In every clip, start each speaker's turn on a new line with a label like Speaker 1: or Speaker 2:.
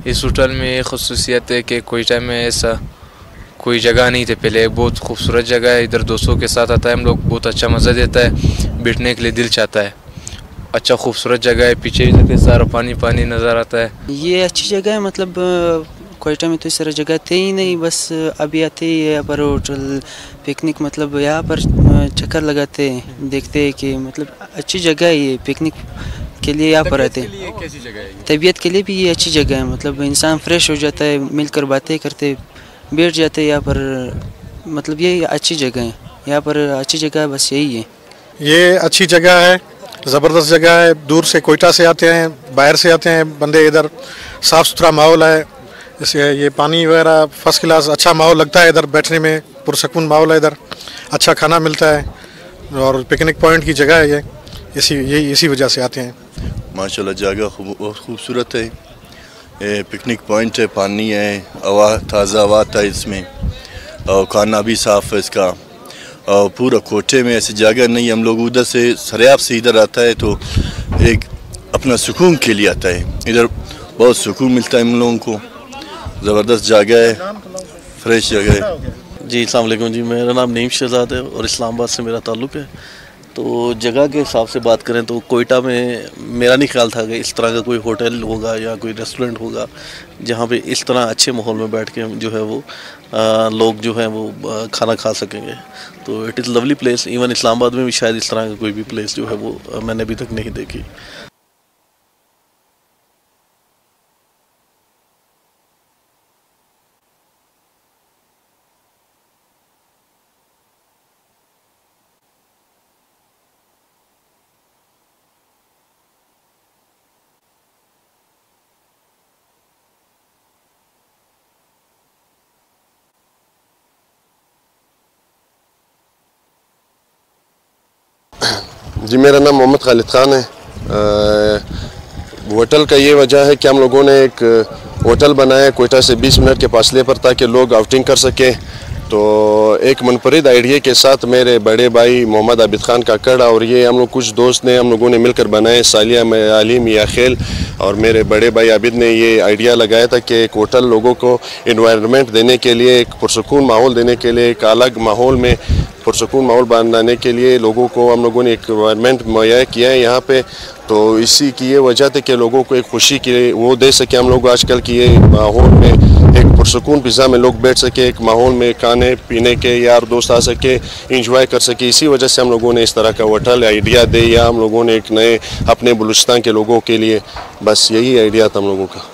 Speaker 1: इस होटल में ये खसूसियत है कि कोयटा में ऐसा कोई जगह नहीं थे पहले। बहुत खूबसूरत जगह है, इधर दोस्तों के साथ आता है हम लोग, बहुत अच्छा मज़ा देता है, बैठने के लिए दिल चाहता है। अच्छा खूबसूरत जगह है, पीछे इधर सारा पानी पानी नज़र आता है।
Speaker 2: ये अच्छी जगह है, मतलब कोयटा में तो इस तरह जगह थे ही नहीं, बस अभी आते ही यहाँ पर होटल पिकनिक, मतलब यहाँ पर चक्कर लगाते हैं, देखते हैं कि मतलब अच्छी जगह है ये पिकनिक के लिए यहाँ पर आते हैं।
Speaker 1: कैसी जगह है?
Speaker 2: तबीयत के लिए भी ये अच्छी जगह है, मतलब इंसान फ्रेश हो जाता है, मिलकर बातें करते बैठ जाते हैं यहाँ पर, मतलब ये अच्छी जगह है, यहाँ पर अच्छी जगह बस यही है।
Speaker 3: ये अच्छी जगह है, ज़बरदस्त जगह है। दूर से कोयटा से आते हैं, बाहर से आते हैं बंदे इधर। साफ़ सुथरा माहौल है, जैसे ये पानी वगैरह फर्स्ट क्लास, अच्छा माहौल लगता है इधर बैठने में, पुरसकून माहौल है इधर, अच्छा खाना मिलता है और पिकनिक पॉइंट की जगह है ये, इसी वजह से आते हैं।
Speaker 4: माशाल्लाह जगह बहुत खूबसूरत है, पिकनिक पॉइंट है, पानी है, हवा ताज़ा हवा आता है इसमें, और खाना भी साफ़ है इसका, और पूरा कोटे में ऐसी जगह नहीं। हम लोग उधर से सरियाब से इधर आता है तो एक अपना सुकून के लिए आता है, इधर बहुत सुकून मिलता है हम लोगों को। ज़बरदस्त जगह है, फ्रेश जगह है।
Speaker 5: जी अस्सलाम वालेकुम जी, मेरा नाम नईम शहज़ाद है और इस्लामाबाद से मेरा ताल्लुक़ है। तो जगह के हिसाब से बात करें तो कोयटा में मेरा नहीं ख्याल था कि इस तरह का कोई होटल होगा या कोई रेस्टोरेंट होगा जहाँ पे इस तरह अच्छे माहौल में बैठ के जो है वो लोग जो हैं वो खाना खा सकेंगे। तो it is lovely place. Even Islamabad में भी शायद इस तरह का कोई भी प्लेस जो है वो मैंने अभी तक नहीं देखी।
Speaker 6: जी मेरा नाम मोहम्मद खालिद ख़ान है। होटल का ये वजह है कि हम लोगों ने एक होटल बनाया कोयटा से 20 मिनट के फासले पर ताकि लोग आउटिंग कर सकें। तो एक मुनफरिद आइडिया के साथ मेरे बड़े भाई मोहम्मद आबिद ख़ान काकड़ और ये हम लोग कुछ दोस्त ने हम लोगों ने मिलकर बनाए, सालिया आलिम या खेल और मेरे बड़े भाई आबिद ने ये आइडिया लगाया था कि एक होटल लोगों को इन्वायरमेंट देने के लिए, एक पुरसकून माहौल देने के लिए, एक अलग माहौल में पुरसकून माहौल बनाने के लिए लोगों को हम लोगों ने एक इन्वायरमेंट मुहैया किया है यहाँ पे। तो इसी की ये वजह थी कि लोगों को एक खुशी की वो दे सके हम लोग आजकल की ये माहौल में, एक पुरसकून फिज़ा में लोग बैठ सके, एक माहौल में खाने पीने के यार दोस्त आ सके, इंजॉय कर सके। इसी वजह से हम लोगों ने इस तरह का होटल आइडिया दे या हम लोगों ने एक नए अपने बलूचिस्तान के लोगों के लिए, बस यही आइडिया था हम लोगों का।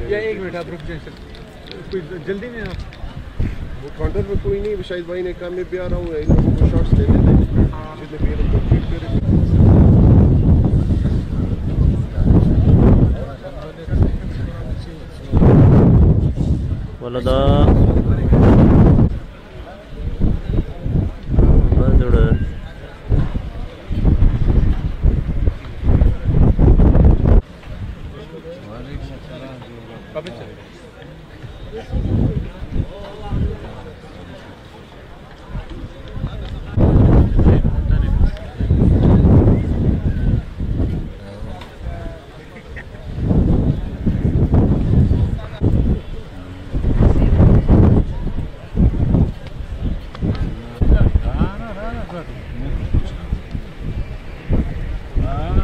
Speaker 7: या एक मिनट आप रुक जाए सर, कोई जल्दी में आप
Speaker 6: वो काउंटर पे कोई नहीं, शायद भाई ने कहा मैं भी आ रहा हूँ, इन लोगों को शॉट्स लेने थे जितने भी लोग कंप्लीट करें।
Speaker 8: वलदा